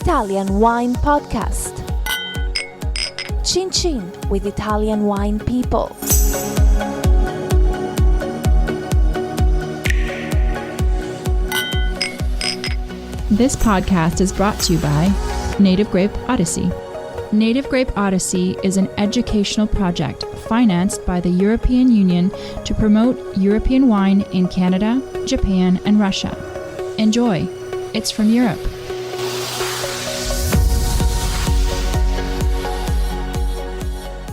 Italian Wine Podcast. Chin Chin with Italian wine people. This podcast is brought to you by Native Grape Odyssey. Native Grape Odyssey is an educational project financed by the European Union to promote European wine in Canada, Japan, and Russia. Enjoy. It's from Europe.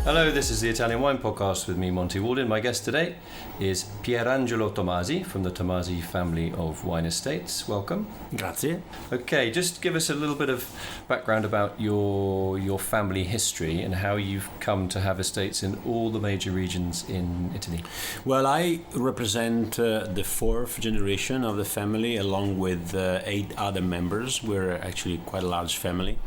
Hello, this is the Italian Wine Podcast with me, Monty Waldin. My guest today is Pierangelo Tommasi from the Tommasi Family of Wine Estates. Welcome. Grazie. Okay, just give us a little bit of background about your family history and how you've come to have estates in all the major regions in Italy. Well, I represent the fourth generation of the family along with 8 other members. We're actually quite a large family.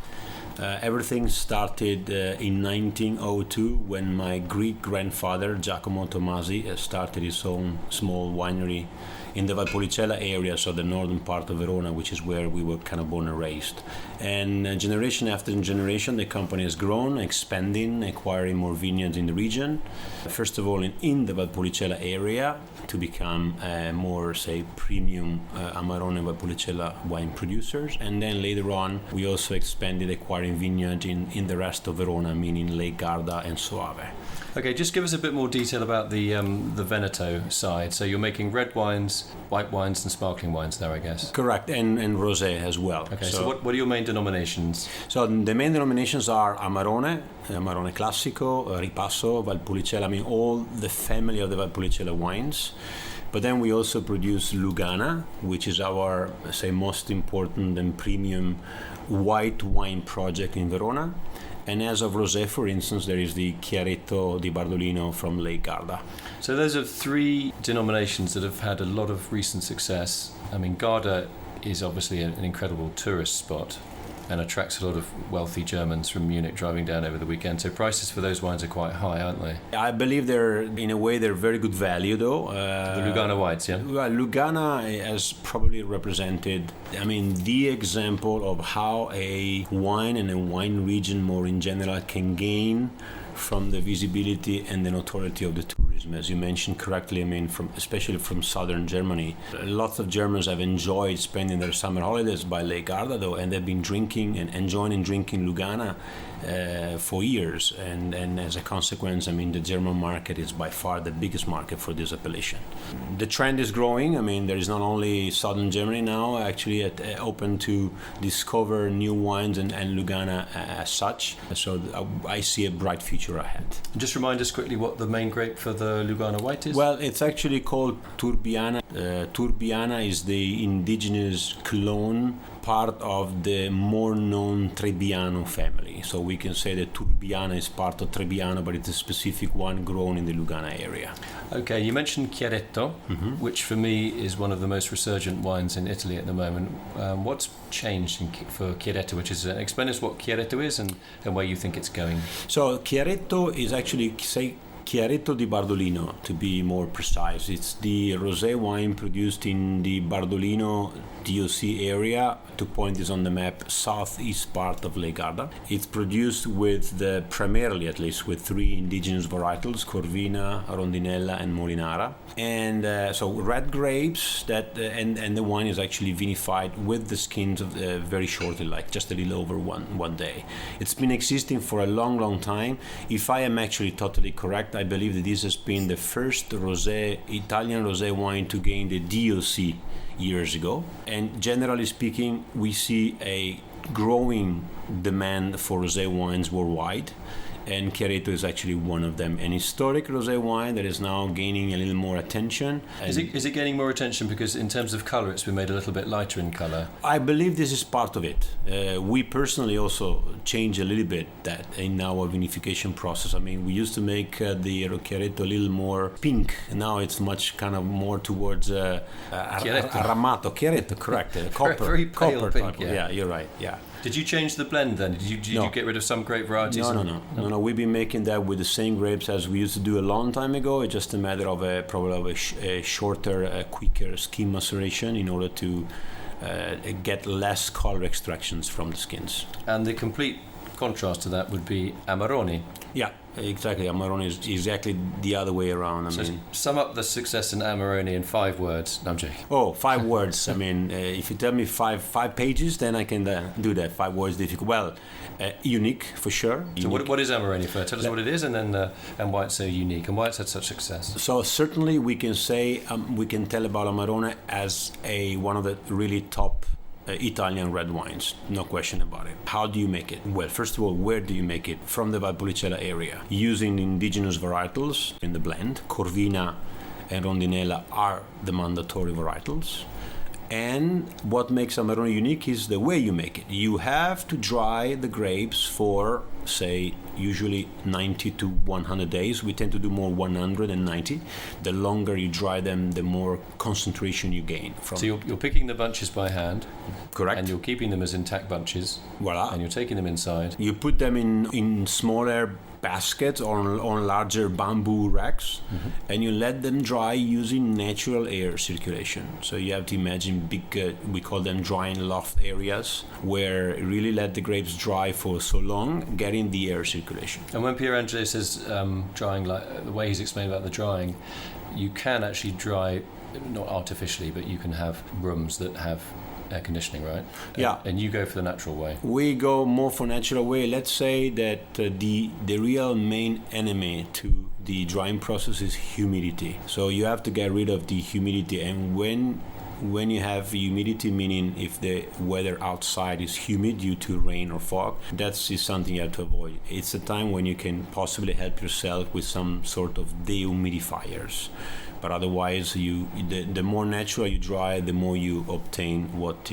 Everything started in 1902 when my great-grandfather Giacomo Tommasi started his own small winery in the Valpolicella area, so the northern part of Verona, which is where we were kind of born and raised. And generation after generation, the company has grown, expanding, acquiring more vineyards in the region. First of all, in the Valpolicella area, to become more, say, premium Amarone and Valpolicella wine producers. And then later on, we also expanded acquiring vineyards in the rest of Verona, meaning Lake Garda and Soave. Okay, just give us a bit more detail about the Veneto side. So you're making red wines, white wines, and sparkling wines there, I guess. Correct, and rosé as well. Okay, so what are your main denominations? So the main denominations are Amarone, Amarone Classico, Ripasso, Valpolicella. I mean, all the family of the Valpolicella wines. But then we also produce Lugana, which is our, say, most important and premium white wine project in Verona. And as of rosé, for instance, there is the Chiaretto di Bardolino from Lake Garda. So those are 3 denominations that have had a lot of recent success. I mean, Garda is obviously an incredible tourist spot and attracts a lot of wealthy Germans from Munich driving down over the weekend. So prices for those wines are quite high, aren't they? I believe they're very good value, though. The Lugana whites, yeah? Well, Lugana has probably represented, the example of how a wine and a wine region more in general can gain from the visibility and the notoriety of the tourism. As you mentioned correctly, especially from southern Germany. Lots of Germans have enjoyed spending their summer holidays by Lake Garda, though, and they've been drinking and enjoying drinking Lugana for years. And as a consequence, the German market is by far the biggest market for this appellation. The trend is growing. There is not only southern Germany now actually open to discover new wines and Lugana as such. So I see a bright future ahead. Just remind us quickly what the main grape for the Lugana white is? Well, it's actually called Turbiana. Turbiana is the indigenous clone part of the more known Trebbiano family. So we can say that Turbiana is part of Trebbiano, but it's a specific one grown in the Lugana area. Okay, you mentioned Chiaretto, which for me is one of the most resurgent wines in Italy at the moment. What's changed for Chiaretto, which is, explain us what Chiaretto is and where you think it's going. So Chiaretto is actually, Chiaretto di Bardolino, to be more precise. It's the rosé wine produced in the Bardolino DOC area. To point this on the map, southeast part of Lake Garda. It's produced with primarily, at least, with 3 indigenous varietals: Corvina, Rondinella, and Molinara. And so red grapes and the wine is actually vinified with the skins of very shortly, like just a little over one day. It's been existing for a long time. If I am actually totally correct, I believe that this has been the first Italian rosé wine to gain the DOC years ago. And generally speaking, we see a growing demand for rosé wines worldwide. And Chiaretto is actually one of them. An historic rosé wine that is now gaining a little more attention. Is it gaining more attention because in terms of colour it's been made a little bit lighter in colour? I believe this is part of it. We personally also change a little bit that in our vinification process. We used to make the Chiaretto a little more pink. Now it's much kind of more towards Ramato. Chiaretto, correct. Copper. Very pale copper pink, type. Yeah, you're right. Yeah. Did you change the blend then? Did you get rid of some grape varieties? No. We've been making that with the same grapes as we used to do a long time ago. It's just a matter of a shorter, quicker skin maceration in order to get less color extractions from the skins. And the complete contrast to that would be Amarone. Yeah, exactly. Amarone is exactly the other way around. So sum up the success in Amarone in 5 words. No, I'm joking. Oh, 5 words. I mean, if you tell me five pages, then I can do that. 5 words difficult. Well, unique for sure. So what is Amarone first? Tell us what it is, and then and why it's so unique and why it's had such success. So certainly we can say we can tell about Amarone as one of the really top Italian red wines, no question about it. How do you make it? Well, first of all, where do you make it? From the Valpolicella area, using indigenous varietals in the blend. Corvina and Rondinella are the mandatory varietals. And what makes Amarone unique is the way you make it. You have to dry the grapes for, say, usually 90 to 100 days. We tend to do more 190. The longer you dry them, the more concentration you gain. So you're picking the bunches by hand. Correct. And you're keeping them as intact bunches. Voila. And you're taking them inside. You put them in smaller baskets or on larger bamboo racks, and you let them dry using natural air circulation. So you have to imagine big, we call them drying loft areas, where really let the grapes dry for so long, getting the air circulation. And when Pierangelo says drying, like the way he's explained about the drying, you can actually dry, not artificially, but you can have rooms that have air conditioning, right? Yeah. And you go for the natural way. We go more for natural way. Let's say that the real main enemy to the drying process is humidity. So you have to get rid of the humidity, and when you have humidity, meaning if the weather outside is humid due to rain or fog, that's something you have to avoid. It's a time when you can possibly help yourself with some sort of dehumidifiers. But otherwise, the more natural you dry, the more you obtain what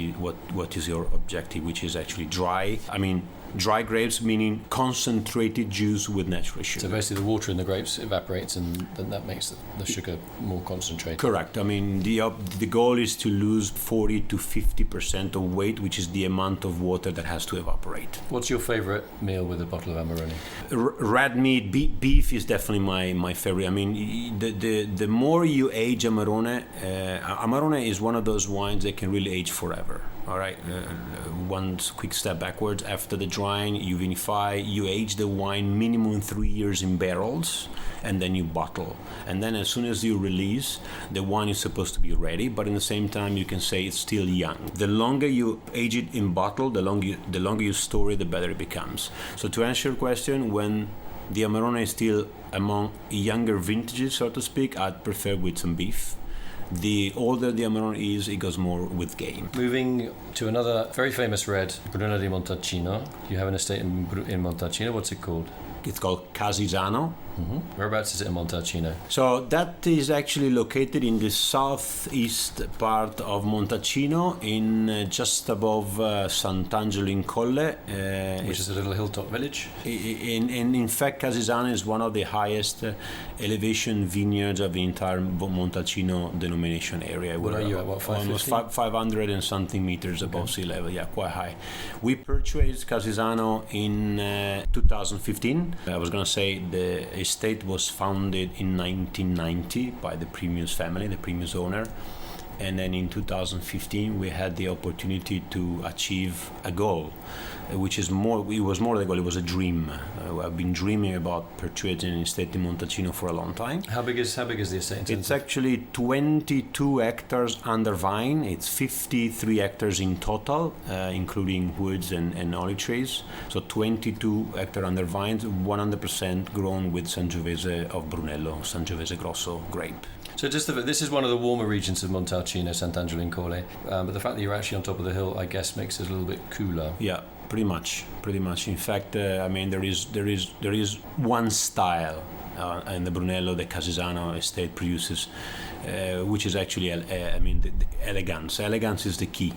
is your objective, which is actually dry. I mean, dry grapes, meaning concentrated juice with natural sugar. So basically the water in the grapes evaporates, and then that makes the sugar more concentrated. Correct. I mean, the goal is to lose 40 to 50% of weight, which is the amount of water that has to evaporate. What's your favorite meal with a bottle of Amarone? Red meat, beef is definitely my favorite. I mean, the more you age Amarone, Amarone is one of those wines that can really age forever. All right, one quick step backwards. After the drying, you vinify, you age the wine minimum 3 years in barrels, and then you bottle. And then as soon as you release, the wine is supposed to be ready, but in the same time, you can say it's still young. The longer you age it in bottle, the longer you store it, the better it becomes. So to answer your question, when the Amarone is still among younger vintages, so to speak, I'd prefer with some beef. The older the Amarone is, it goes more with game. Moving to another very famous red, Brunello di Montalcino. You have an estate in Montalcino. What's it called? It's called Casisano. Mm-hmm. Whereabouts is it in Montalcino? So that is actually located in the southeast part of Montalcino, in just above Sant'Angelo in Colle, which is a little hilltop village. In fact, Casisano is one of the highest elevation vineyards of the entire Montalcino denomination area. What are you at? What, almost 500 and something meters above sea level? Yeah, quite high. We purchased Casisano in 2015. I was going to say the estate was founded in 1990 by the previous family, the previous owner. And then in 2015 we had the opportunity to achieve a goal, which is more, it was more than a goal, it was a dream. I've been dreaming about purchasing an estate in Montalcino for a long time. How big is the estate? It's actually 22 hectares under vine. It's 53 hectares in total, including woods and olive trees. So 22 hectares under vines, 100% grown with Sangiovese of Brunello, Sangiovese Grosso grape. So this is one of the warmer regions of Montalcino, Sant'Angelo in Colle, but the fact that you're actually on top of the hill, I guess, makes it a little bit cooler. Yeah, pretty much. In fact, I mean, there is one style in the Brunello that Casisano estate produces, which is actually, the elegance. Elegance is the key.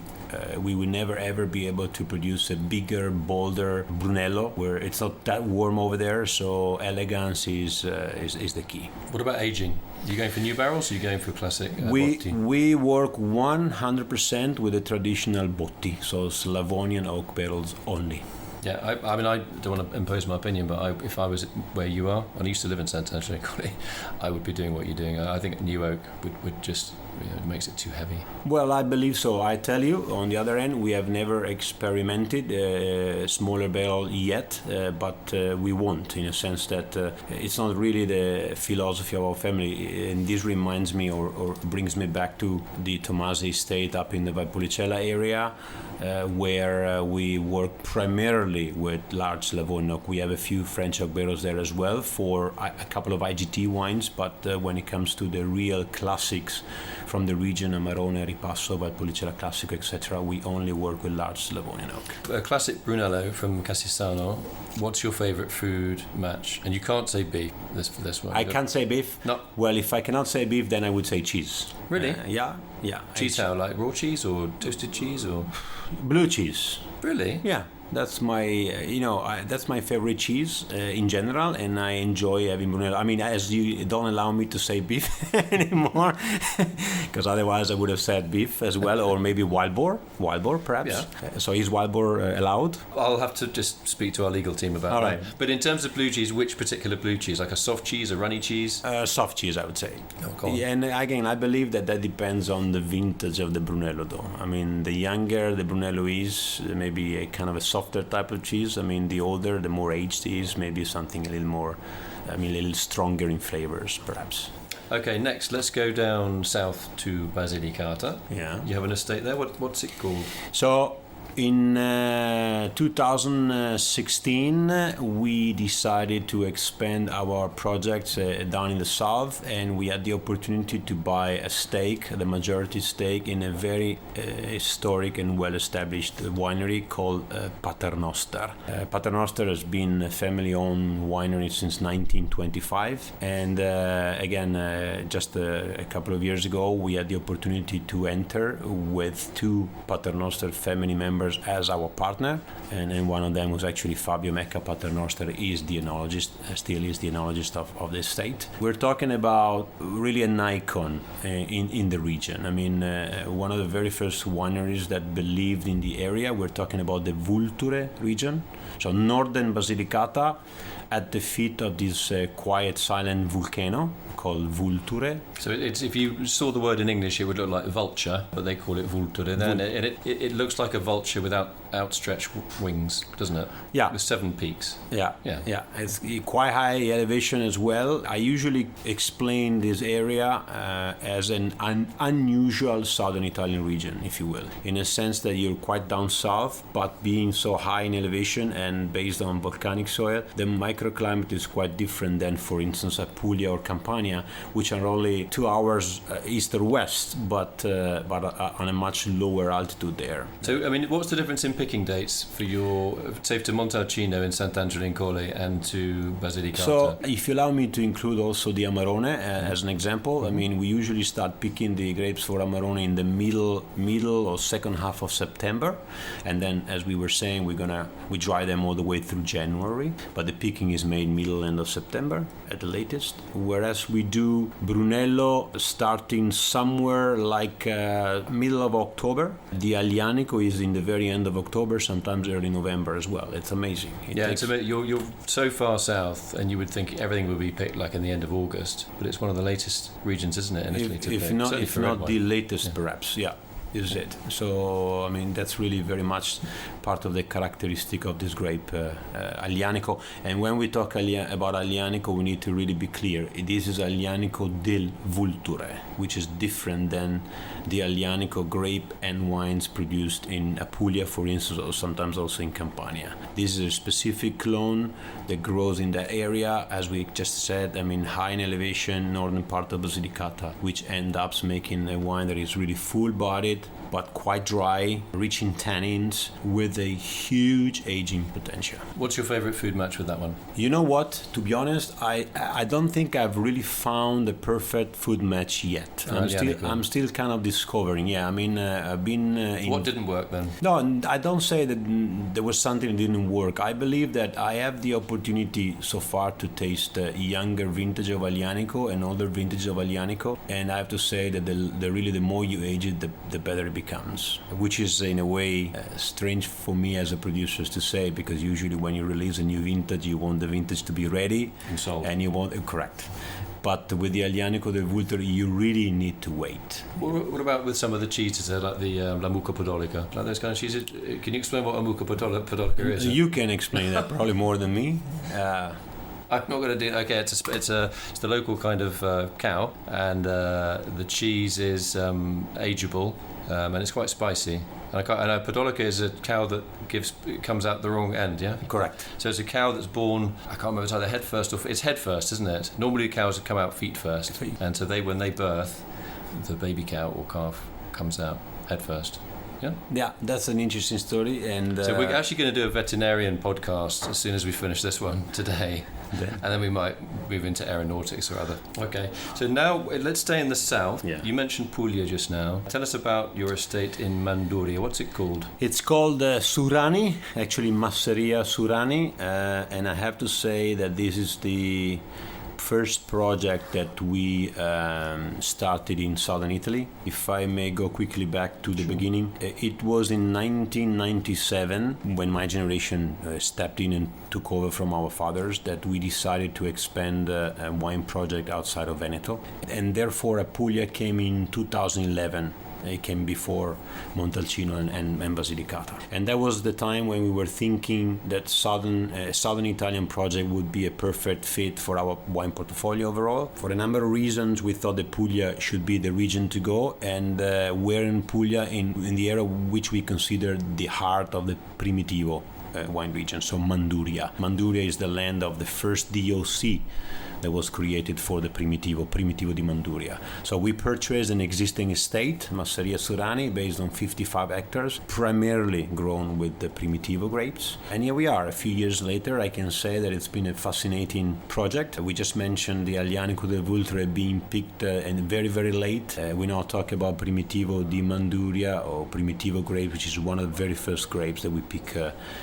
We will never ever be able to produce a bigger, bolder Brunello where it's not that warm over there. So elegance is the key. What about aging? Are you going for new barrels or are you going for classic Botti? We work 100% with the traditional Botti, so Slavonian oak barrels only. Yeah, I mean, I don't want to impose my opinion, but if I was where you are, and I used to live in Sant'Angelo in Colle, I would be doing what you're doing. I think new oak would just it makes it too heavy? Well, I believe so. I tell you, on the other end, we have never experimented a smaller barrel yet, but we won't, in a sense that it's not really the philosophy of our family. And this reminds me or brings me back to the Tommasi estate up in the Valpolicella area, where we work primarily with large Slavonic. We have a few French oak barrels there as well for a couple of IGT wines, but when it comes to the real classics from the region, Amarone, Ripasso, Valpolicella Classico, etc., we only work with large Slavonian oak. A classic Brunello from Cassisano. What's your favourite food match? And you can't say beef for this one. I can't say beef. No. Well, if I cannot say beef, then I would say cheese. Really? Yeah. Cheese how? Like raw cheese or toasted cheese or? Blue cheese. Really? Yeah. That's my, that's my favorite cheese in general, and I enjoy having Brunello. I mean, as you don't allow me to say beef anymore, because otherwise I would have said beef as well, or maybe wild boar perhaps. Yeah. So is wild boar allowed? I'll have to just speak to our legal team about All that. right. But in terms of blue cheese, which particular blue cheese? Like a soft cheese, a runny cheese? Soft cheese, I would say. Oh, go on. Yeah, and again, I believe that depends on the vintage of the Brunello, though. I mean, the younger the Brunello is, maybe a kind of a softer type of cheese. I mean, the older, the more aged it is, maybe something a little more, a little stronger in flavors, perhaps. Okay, next, let's go down south to Basilicata. Yeah. You have an estate there. What's it called? So, in 2016, we decided to expand our projects down in the south, and we had the opportunity to buy a stake, the majority stake, in a very historic and well-established winery called Paternoster. Paternoster has been a family-owned winery since 1925, and just a couple of years ago, we had the opportunity to enter with two Paternoster family members as our partner, and one of them was actually Fabio Mecca Paternoster, is the enologist, still is the enologist of the estate. We're talking about really an icon in the region. I mean, one of the very first wineries that believed in the area. We're talking about the Vulture region, so northern Basilicata, at the feet of this quiet, silent volcano called Vulture. So it's, if you saw the word in English, it would look like vulture, but they call it Vulture. And it looks like a vulture without outstretched wings, doesn't it? Yeah. With 7 peaks. Yeah. It's quite high elevation as well. I usually explain this area as an unusual southern Italian region, if you will, in a sense that you're quite down south, but being so high in elevation and based on volcanic soil, the microclimate is quite different than, for instance, Puglia or Campania, which are only 2 hours east or west, but on a much lower altitude there. So, I mean, what's the difference in picking dates for your, say, to Montalcino in Sant'Angelo in Colle and to Basilicata? So, if you allow me to include also the Amarone as an example, I mean, we usually start picking the grapes for Amarone in the middle or second half of September, and then, as we were saying, we dry them all the way through January, but the picking is made end of September at the latest. Whereas we do Brunello starting somewhere like middle of October. The Aglianico is in the very end of October, sometimes early November as well. It's amazing. It's a bit, you're so far south, and you would think everything would be picked like in the end of August, but it's one of the latest regions, isn't it, in Italy to pick? If not the latest, yeah. perhaps. Yeah. Is it? So, I mean, that's really very much part of the characteristic of this grape, Aglianico. And when we talk about Aglianico, we need to really be clear. This is Aglianico del Vulture, which is different than the Aglianico grape and wines produced in Puglia, for instance, or sometimes also in Campania. This is a specific clone that grows in that area, as we just said, I mean, high in elevation, northern part of Basilicata, which ends up making a wine that is really full-bodied, but quite dry, rich in tannins, with a huge aging potential. What's your favorite food match with that one? You know what? To be honest, I don't think I've really found the perfect food match yet. I'm still kind of discovering. Yeah, I mean, I've been. What didn't work then? No, I don't say that there was something that didn't work. I believe that I have the opportunity so far to taste a younger vintage of Aglianico and older vintage of Aglianico, and I have to say that the more you age it, the better it becomes, which is in a way strange for me as a producer to say, because usually when you release a new vintage, you want the vintage to be ready and sold, and you want correct. but with the Aglianico del Vulture, you really need to wait. What about with some of the cheeses, like the La Mucca Podolica, like those kind of cheeses? Can you explain what a Mucca Podolica is? You can explain that probably more than me. I'm not going to do. Okay, it's the local kind of cow, and the cheese is ageable, and it's quite spicy. And a Podolica is a cow that comes out the wrong end, yeah? Correct. So it's a cow that's born, I can't remember, it's either head first or... It's head first, isn't it? Normally cows come out feet first. And so when they birth, the baby cow or calf comes out head first. Yeah? Yeah, that's an interesting story. And so we're actually going to do a veterinarian podcast as soon as we finish this one today. And then we might move into aeronautics or other. Okay, so now let's stay in the south. Yeah. You mentioned Puglia just now. Tell us about your estate in Manduria. What's it called? It's called Surani, actually Masseria Surani, and I have to say that this is the first project that we started in southern Italy. If I may go quickly back to the beginning, it was in 1997 when my generation stepped in and took over from our fathers that we decided to expand a wine project outside of Veneto, and therefore Puglia came in 2011. It came before Montalcino and Basilicata. And that was the time when we were thinking that southern Italian project would be a perfect fit for our wine portfolio overall. For a number of reasons, we thought that Puglia should be the region to go, and we're in Puglia in the area which we consider the heart of the Primitivo wine region, so Manduria. Manduria is the land of the first DOC that was created for the Primitivo di Manduria. So we purchased an existing estate, Masseria Surani, based on 55 hectares, primarily grown with the Primitivo grapes. And here we are, a few years later. I can say that it's been a fascinating project. We just mentioned the Aglianico del Vulture being picked and very, very late. We now talk about Primitivo di Manduria, or Primitivo grape, which is one of the very first grapes that we pick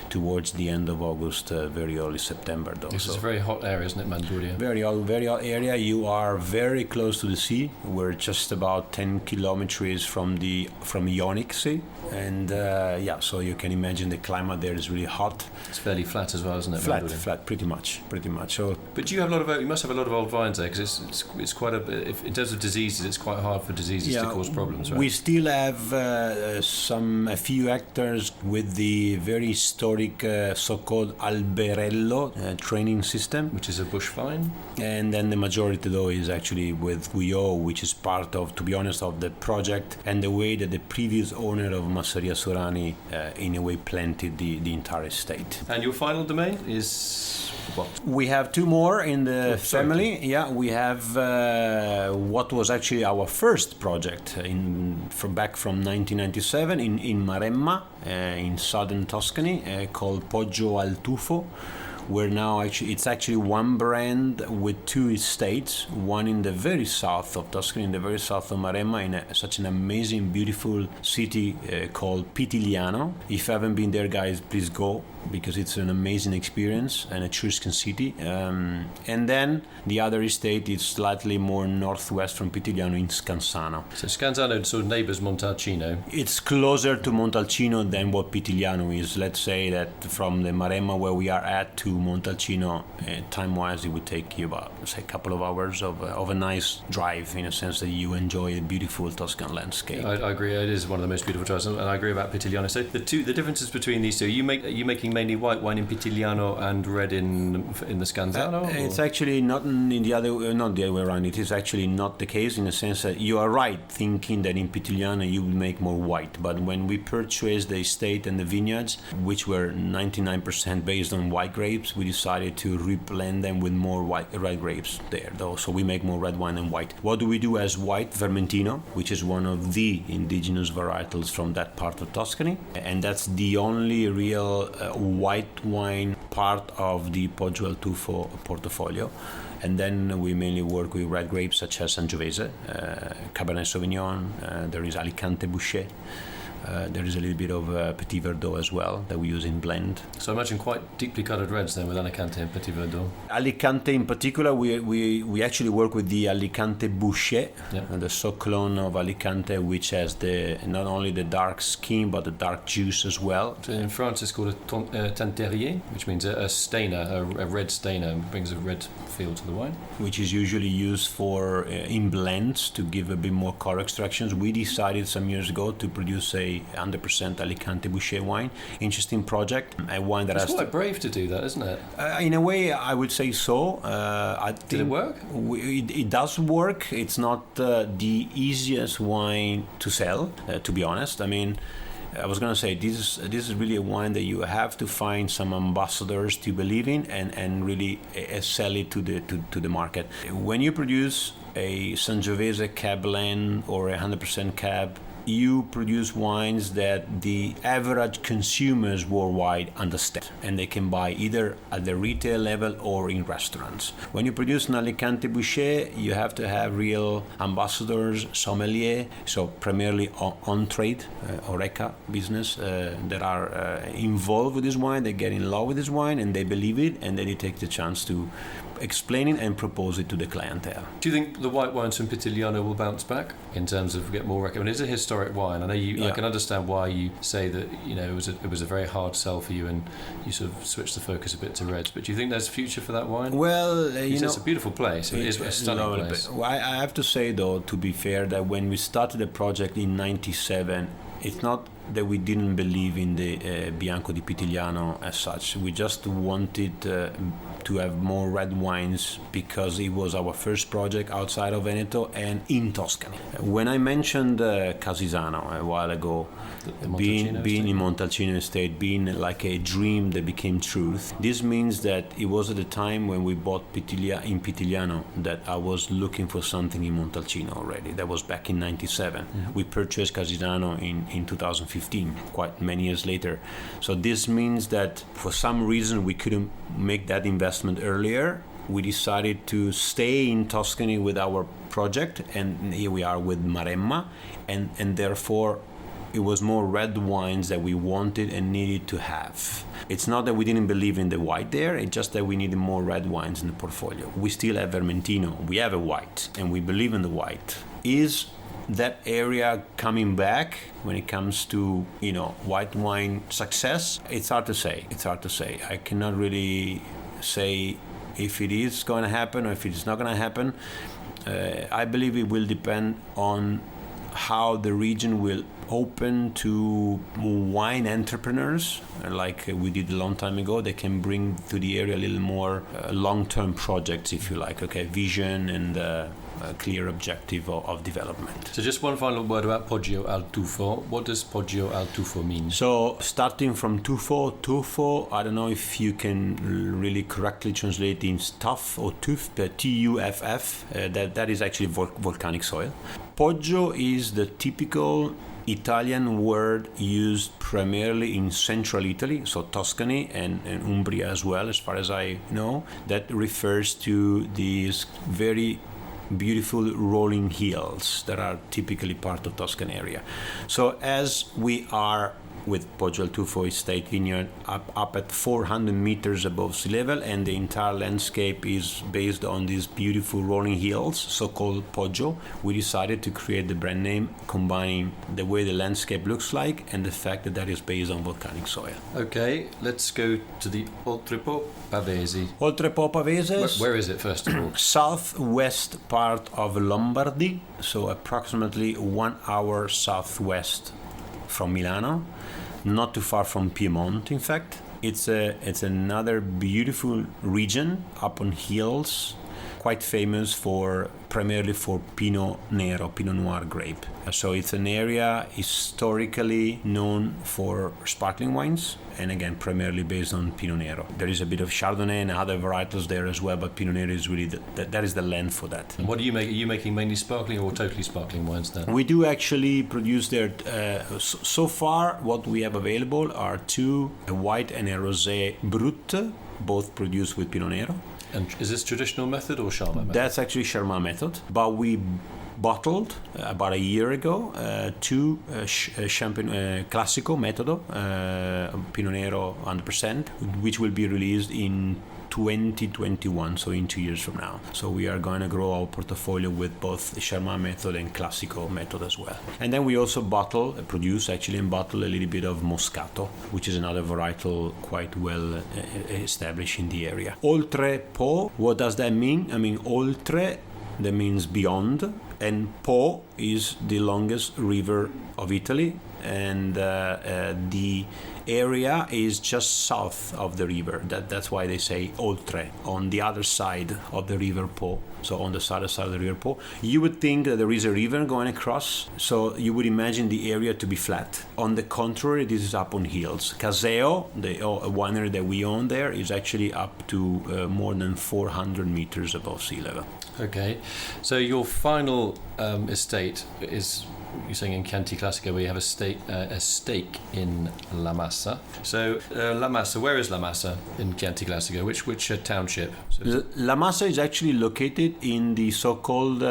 towards the end of August, very early September. Though. This is a very hot area, isn't it, Manduria? Very hot area. You are very close to the sea. We're just about 10 kilometers from Ionic Sea, and so you can imagine the climate there is really hot. It's fairly flat as well, isn't it? Flat, pretty much. So, but you must have a lot of old vines there, because it's quite in terms of diseases, it's quite hard for diseases to cause problems, right? We still have a few hectares with the very historic so-called Alberello training system, which is a bush vine. And then the majority, though, is actually with Guyot, which is part of, to be honest, of the project and the way that the previous owner of Masseria Surani, in a way, planted the entire estate. And your final domain is what? We have two more in the family. Yeah, we have what was actually our first project back from 1997 in Maremma, in southern Tuscany, called Poggio al Tufo. Where now it's actually one brand with two estates, one in the very south of Tuscany, in the very south of Maremma, in such an amazing, beautiful city called Pitigliano. If you haven't been there, guys, please go, because it's an amazing experience and a Etruscan city. And then the other estate is slightly more northwest from Pitigliano, in Scansano. So Scansano sort of neighbours Montalcino. It's closer to Montalcino than what Pitigliano is. Let's say that from the Maremma where we are at to Montalcino, time-wise, it would take you about, say, a couple of hours of a nice drive, in a sense that you enjoy a beautiful Tuscan landscape. I agree. It is one of the most beautiful drives, and I agree about Pitigliano. So the differences between these two, are you making mainly white wine in Pitigliano and red in the Scansano? It's actually not the other way around. It is actually not the case, in the sense that you are right thinking that in Pitigliano you will make more white. But when we purchased the estate and the vineyards, which were 99% based on white grapes, we decided to reblend them with more red grapes there, though. So we make more red wine than white. What do we do as white? Vermentino, which is one of the indigenous varietals from that part of Tuscany, and that's the only real white wine part of the Poggio al Tufo portfolio. And then we mainly work with red grapes such as Sangiovese, Cabernet Sauvignon, there is Alicante Bouschet, There is a little bit of Petit Verdot as well that we use in blend. So I imagine quite deeply coloured reds then with Alicante and Petit Verdot. Alicante in particular, we actually work with the Alicante Boucher, the Soclone of Alicante, which has not only the dark skin but the dark juice as well. So in France it's called a teinturier, which means a stainer, a red stainer, brings a red feel to the wine. Which is usually used for in blends to give a bit more color extractions. We decided some years ago to produce a 100% Alicante Boucher wine. Interesting project. A wine that it's quite brave to do that, isn't it? In a way, I would say so. Did it work? It does work. It's not the easiest wine to sell, to be honest. I mean, I was going to say this is really a wine that you have to find some ambassadors to believe in and really sell it to the market. When you produce a Sangiovese Cab Blend or a 100% Cab, you produce wines that the average consumers worldwide understand, and they can buy either at the retail level or in restaurants. When you produce an Alicante Boucher, you have to have real ambassadors, sommelier, so primarily on-trade, Horeca business, that are involved with this wine. They get in love with this wine and they believe it, and then they take the chance to explain it and propose it to the clientele. Do you think the white wines from Pitigliano will bounce back in terms of get more recommended? It's a historic wine. I know you. Yeah. I can understand why you say that. You know, it was a very hard sell for you, and you sort of switched the focus a bit to reds. But do you think there's a future for that wine? Well, it's a beautiful place. It is a stunning place. I have to say, though, to be fair, that when we started the project in '97, it's not that we didn't believe in the Bianco di Pitigliano as such. We just wanted to have more red wines because it was our first project outside of Veneto and in Tuscany. When I mentioned Casisano a while ago, being in Montalcino estate, being like a dream that became truth, this means that it was at the time when we bought in Pitigliano that I was looking for something in Montalcino already. That was back in '97. Mm-hmm. We purchased Casisano in 2015, quite many years later. So this means that for some reason we couldn't make that investment earlier. We decided to stay in Tuscany with our project, and here we are with Maremma, and therefore it was more red wines that we wanted and needed to have. It's not that we didn't believe in the white there, it's just that we needed more red wines in the portfolio. We still have Vermentino, we have a white, and we believe in the white. Is that area coming back when it comes to, white wine success? It's hard to say. I cannot really say if it is going to happen or if it is not going to happen. I believe it will depend on how the region will open to wine entrepreneurs, like we did a long time ago. They can bring to the area a little more long-term projects, if you like, vision and a clear objective of development. So just one final word about Poggio al Tuffo. What does Poggio al Tuffo mean? So starting from Tuffo, I don't know if you can really correctly translate in tuff or tuff, Tuff, that is actually volcanic soil. Poggio is the typical Italian word used primarily in central Italy, so Tuscany and Umbria as well, as far as I know, that refers to these very beautiful rolling hills that are typically part of Tuscany area. So as we are with Poggio al Tuffo Estate Vineyard up at 400 meters above sea level, and the entire landscape is based on these beautiful rolling hills, so-called Poggio, we decided to create the brand name combining the way the landscape looks like and the fact that is based on volcanic soil. Okay, let's go to the Oltrepò Pavese. Oltrepò Pavese. Where is it, first of all? Southwest part of Lombardy, so approximately 1 hour southwest from Milano. Not too far from Piedmont, in fact. It's another beautiful region up on hills, quite famous primarily for Pinot Noir grape. So it's an area historically known for sparkling wines, and again, primarily based on Pinot Nero. There is a bit of Chardonnay and other varietals there as well, but Pinot Nero is really that is the land for that. And what do you make? Are you making mainly sparkling or totally sparkling wines then? We do actually produce there. So far, what we have available are two, a white and a rosé brut, both produced with Pinot Nero. And is this traditional method or Charmat method? That's actually Charmat method, but we bottled about a year ago 2 Champagne Classico Metodo Pinot Nero 100%, which will be released in 2021, so in 2 years from now. So we are going to grow our portfolio with both Charmat method and Classico method as well. And then we also produce and bottle a little bit of Moscato, which is another varietal quite well established in the area. Oltrepò, what does that mean? I mean, oltre, that means beyond, and Po is the longest river of Italy, and the area is just south of the river. That's why they say oltre, on the other side of the river Po. So on the other side of the river Po, you would think that there is a river going across, so you would imagine the area to be flat. On the contrary, this is up on hills. Caseo, the winery that we own there, is actually up to more than 400 meters above sea level. Okay, so your final estate is, you're saying in Chianti Classico, where you have a stake in La Massa. So La Massa, where is La Massa in Chianti Classico? Which township? La Massa is actually located in the so-called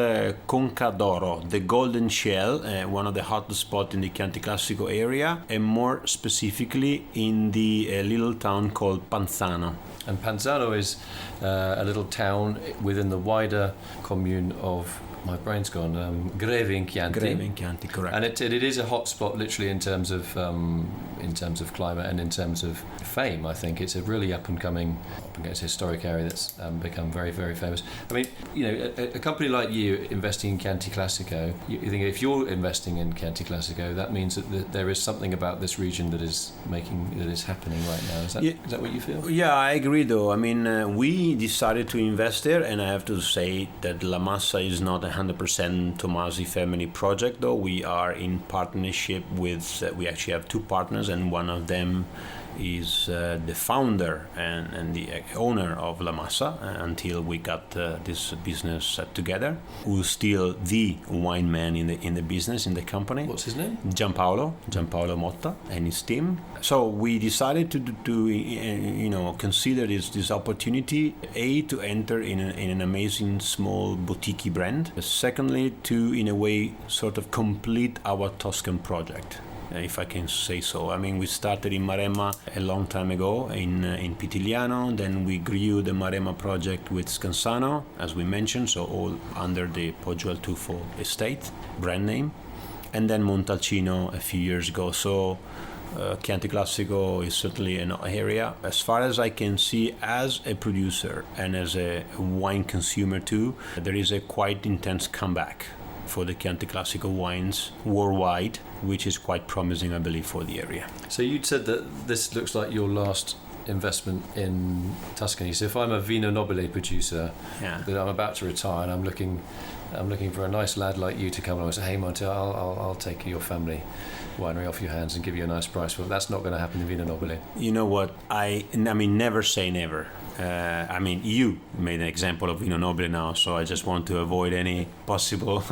Conca d'Oro, the Golden Shell, one of the hottest spots in the Chianti Classico area, and more specifically in the little town called Panzano. And Panzano is a little town within the wider commune of, my brain's gone, Greve in Chianti. Greve in Chianti, correct. And it is a hot spot, literally, in terms of climate and in terms of fame. I think it's a really up and coming, it's a historic area that's become very, very famous. I mean, a company like you investing in Chianti Classico, you think if you're investing in Chianti Classico, that means that there is something about this region that is happening right now. Is that what you feel? Yeah, I agree. Though I mean, we decided to invest there, and I have to say that La Massa is not 100% Tommasi family project. Though we are in partnership with, we actually have 2 partners, and one of them is the founder and the owner of La Massa until we got this business together, who's still the wine man in the business, in the company. What's his name? Gianpaolo Motta and his team. So we decided to consider this opportunity, to enter in an amazing small boutique brand, secondly to in a way sort of complete our Tuscan project, if I can say so. I mean, we started in Maremma a long time ago in Pitigliano, then we grew the Maremma project with Scansano, as we mentioned, so all under the Poggiol Tufo estate brand name, and then Montalcino a few years ago. So Chianti Classico is certainly an area, as far as I can see, as a producer and as a wine consumer too, there is a quite intense comeback for the Chianti Classico wines worldwide, which is quite promising, I believe, for the area. So you'd said that this looks like your last investment in Tuscany. So if I'm a Vino Nobile producer, that I'm about to retire, and I'm looking for a nice lad like you to come along and say, "Hey, Monty, I'll take your family winery off your hands and give you a nice price." Well, that's not going to happen in Vino Nobile. You know what? I mean, never say never. I mean, you made an example of Vino Nobile now, so I just want to avoid any possible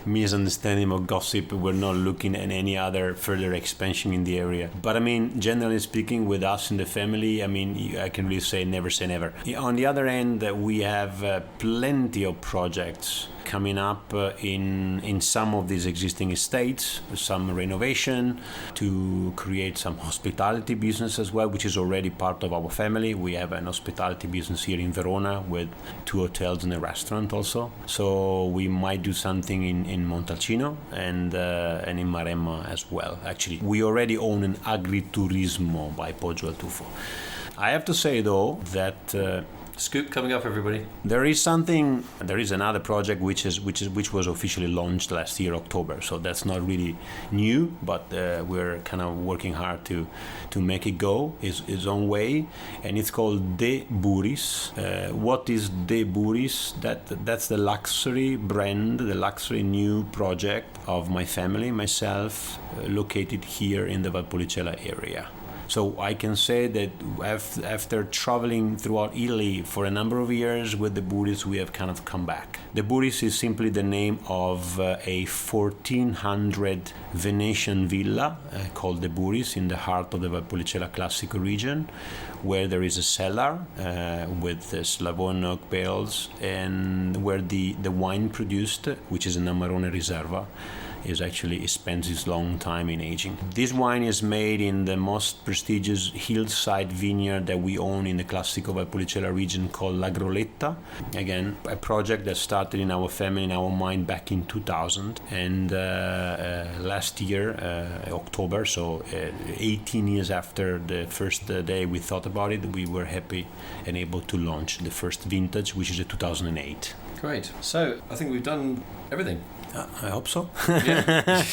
misunderstanding or gossip. We're not looking at any other further expansion in the area. But I mean, generally speaking, with us in the family, I mean, I can really say never say never. On the other end, we have plenty of projects coming up in some of these existing estates, some renovation to create some hospitality business as well, which is already part of our family. We have an hospitality business here in Verona with 2 hotels and a restaurant also. So we might do something in Montalcino and in Maremma as well. Actually, we already own an agriturismo by Poggiol Tufo. I have to say though that scoop coming up, everybody. There is another project which was officially launched last year, October. So that's not really new, but we're kind of working hard to make it go its own way, and it's called De Buris. What is De Buris? That's the luxury brand, the luxury new project of my family, myself, located here in the Valpolicella area. So I can say that after traveling throughout Italy for a number of years with the Buris, we have kind of come back. The Buris is simply the name of a 1400 Venetian villa called the Buris in the heart of the Valpolicella Classico region, where there is a cellar with Slavone oak bales, and where the wine produced, which is an Amarone Riserva, spends its long time in aging. This wine is made in the most prestigious hillside vineyard that we own in the Classico Valpolicella region called La Groletta. Again, a project that started in our family, in our mind, back in 2000. And last year, October, so 18 years after the first day we thought about it, we were happy and able to launch the first vintage, which is a 2008. Great. So I think we've done everything. I hope so. Yeah.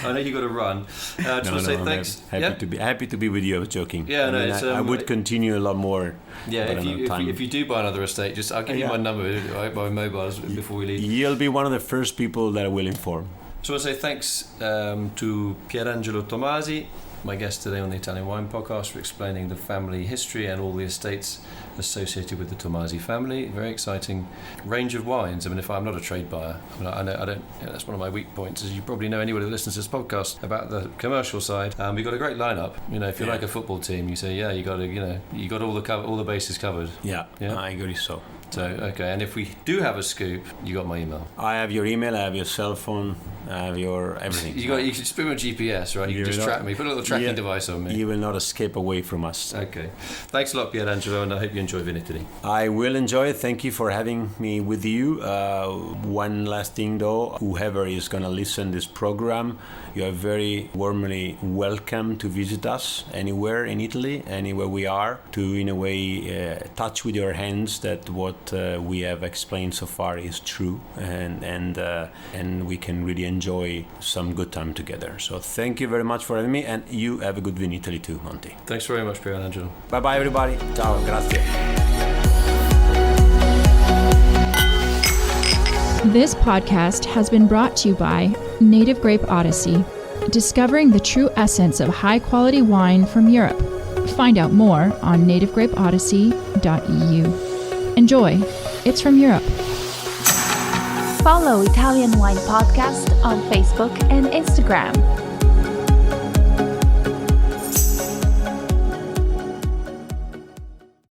I know you got to run. Just want to say thanks. Happy to be with you. I was joking. Yeah, I would continue a lot more. Yeah, if you do buy another estate, I'll give you my number, my mobiles before we leave. You'll be one of the first people that I will inform. So I want to say thanks to Pierangelo Tommasi, my guest today on the Italian Wine Podcast, for explaining the family history and all the estates associated with the Tommasi family. Very exciting range of wines. I mean, if I'm not a trade buyer, I don't. That's one of my weak points. As you probably know, anybody that listens to this podcast about the commercial side, we've got a great lineup. If you're like a football team, you say, you got all the bases covered. Yeah, I agree. So, okay, and if we do have a scoop, you got my email. I have your email, I have your cell phone, I have your everything. You can just put me on GPS, right? You can just track me, put a little tracking device on me. You will not escape away from us. Okay. Thanks a lot, Pierangelo, and I hope you enjoy Vinitaly. I will enjoy it. Thank you for having me with you. One last thing though, whoever is going to listen to this program, you are very warmly welcome to visit us anywhere in Italy, anywhere we are, to in a way touch with your hands that what we have explained so far is true, and we can really enjoy some good time together. So thank you very much for having me, and you have a good Vinitaly too, Monty. Thanks very much, Pierangelo. Bye bye everybody. Ciao, grazie. This podcast has been brought to you by Native Grape Odyssey, discovering the true essence of high-quality wine from Europe. Find out more on nativegrapeodyssey.eu. Enjoy. It's from Europe. Follow Italian Wine Podcast on Facebook and Instagram.